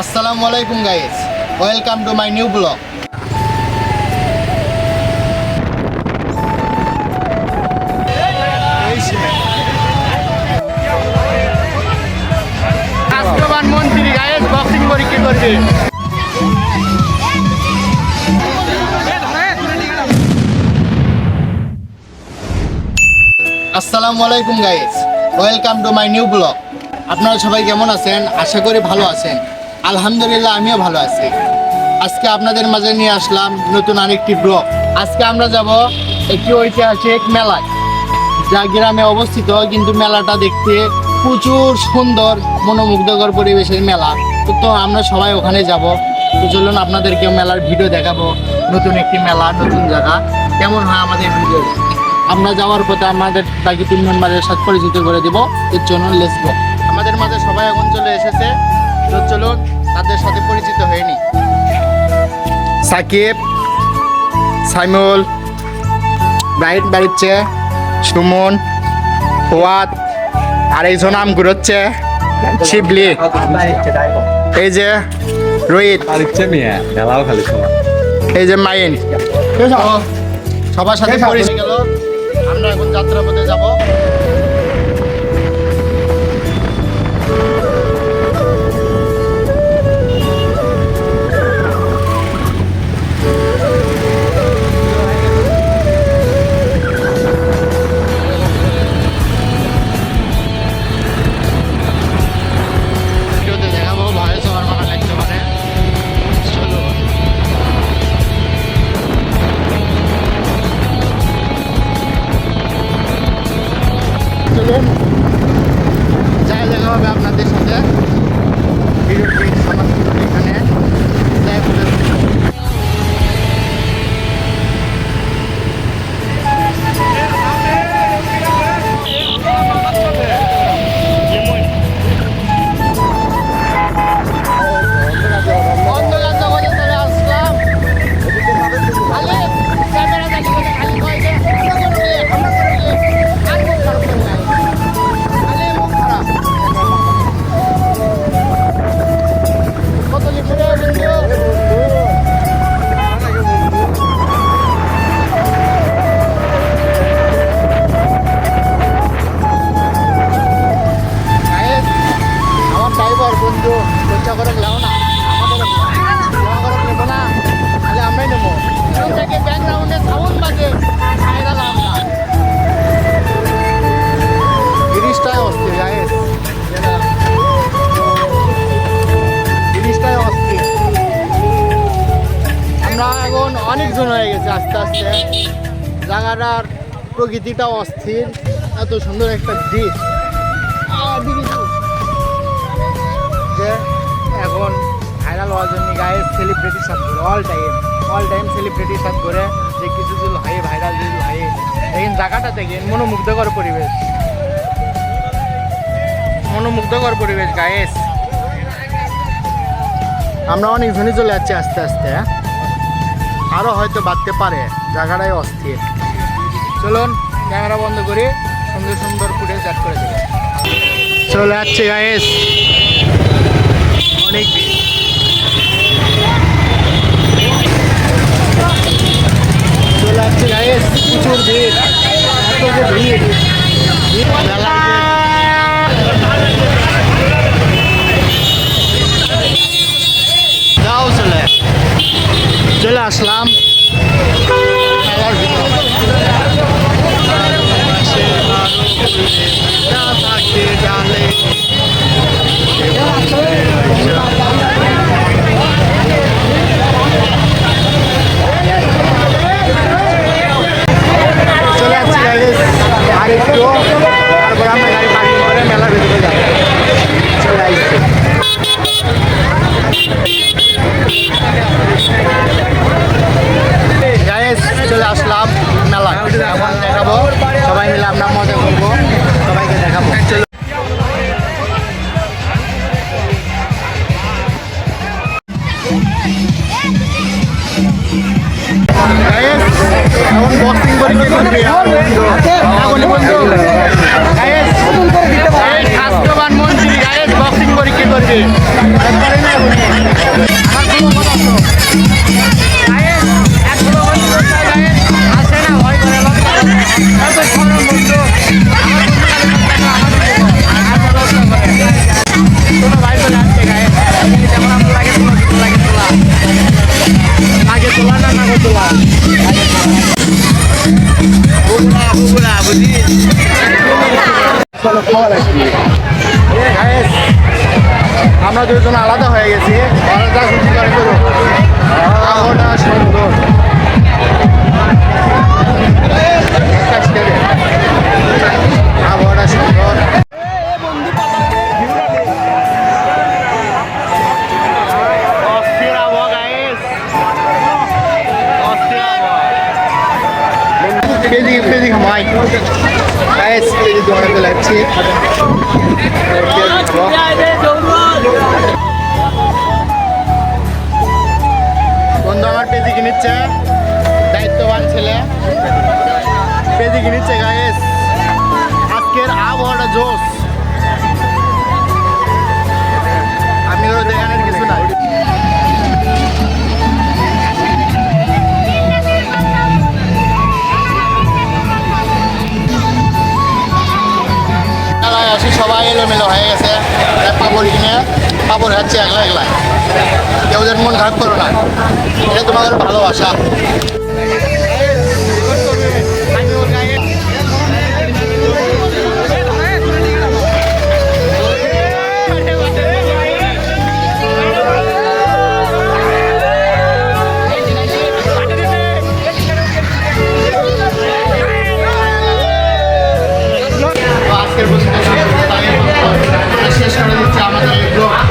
আসসালামু আলাইকুম guys, welcome to my new blog. রাষ্ট্রবান মন্ত্রী গাইস বক্সিং পরীক্ষা করবে। আসসালামু আলাইকুম guys, welcome to my new blog. আপনারা সবাই কেমন আছেন? আশা করি ভালো আছেন। আলহামদুলিল্লাহ আমিও ভালো আছি। আজকে আপনাদের মাঝে নিয়ে আসলাম নতুন আরেকটি ব্লগ। আজকে আমরা যাব একটি ঐতিহাসিক মেলায়, যা গ্রামে অবস্থিত, কিন্তু মেলাটা দেখতে প্রচুর সুন্দর, মনোমুগ্ধকর পরিবেশের মেলা। তো আমরা সবাই ওখানে যাব। তো চলুন আপনাদেরকে মেলার ভিডিও দেখাবো। নতুন একটি মেলা, নতুন জায়গা, কেমন হয় আমাদের ভিডিও। আমরা যাওয়ার পথে আমাদের বাকি তিন মেম্বারের সাথে পরিচিত করে দিব। এর জন্য লেটস গো। আমাদের মাঝে সবাই এখন চলে এসেছে। তো চলুন তাদের সাথে পরিচিত হয়ে নি। সাকিব, সাইমুল, ব্রাইট বাড়িচ্ছে, সুমন, ফুয়াদ, আর এইজন আম ঘুরোচ্ছে, শিবলি, এই যে রোহিত, এই যে মাইন, সবার সাথে পরিচয় গেল। আমরা এখন যাত্রাপথে যাব। দেখাবো ভয়েস ওভার বানা লাগতে পারে। চলো চলুন যাই দেখা হবে আপনাদের সাথে। ভিডিওটি সমাপ্ত করব এখানে। যাই বলে বন্ধু পয়সা করে লাও না, আমাদের জমা করে নেবো না, তাহলে আমরাই নেবো। এখান থেকে ব্যাকগ্রাউন্ডে সাউন্ড বাজে, ভাইরাল আমরা। জিনিসটাই অস্থির গাইস, জিনিসটাই অস্থির। আমরা এখন অনেকজন হয়ে গেছে আস্তে আস্তে। জায়গাটার প্রকৃতিটাও অস্থির, এত সুন্দর একটা দৃশ্য। এখন ভাইরাল হওয়ার জন্য গায়ে সেলিব্রিটির সাথে করে অল টাইম সেলিব্রিটির সাথে করে যে কিছু যদি হয় ভাইরাল যদি হয়। দেখেন জায়গাটা দেখেন, মনোমুগ্ধকর পরিবেশ, মনোমুগ্ধকর পরিবেশ গায়েস। আমরা অনেকজনই চলে যাচ্ছি আস্তে আস্তে, আরও হয়তো বাড়তে পারে। জায়গাটাই অস্থির। চলুন ক্যামেরা বন্ধ করি, সুন্দর সুন্দর ফুটেজ অ্যাড করে দেবো। চলে যাচ্ছে গায়েস, অনেক চলে আসছে গাইস, প্রচুর ভিড়, এত যে ভিড়। যাও চলে আসলাম খেলার ভিতর। তারপর আমরা গাড়ি পার্কিং করে মেলার ভিতরে যাবো। চলে আসছি গাইস, চলে আসলাম মেলা। এখন দেখাবো, সবাই মিলে আমরা মজা করবো, সবাইকে দেখাবো। এখন বক্সিং পরীক্ষা করবে স্বাস্থ্যবান মন্ত্রী গায়েস বক্সিং পরীক্ষা করবে। আমরা দুজন আলাদা হয়ে গেছি, আলাদা খুশি করে করো। আবহাওয়াটা সুন্দর, আবহাওয়াটা সুন্দর। অস্থির আবহাওয়া গাইস, অস্থির আবহাওয়া। পেজি ঘুমাই গাইস, পেজি দৌড়াতে লাগছি। বন্ধু আমার পেজি কিনিচ্ছে, দায়িত্ববান ছেলে পেজি কিনিচ্ছে গাইস। আজকের আবহাওয়াটা জোস, আমি দেখানোর কিছু নাই। আসি সবাই এলোমেলো হয়ে গেছে, পাপড় কিনে পাপড় খাচ্ছে একলা একলাই। কেউ যেন মন খারাপ করো না, এটা তোমাদের ভালোবাসা। আজকের শেষ করে দিচ্ছি আমাদের এই ব্লগ।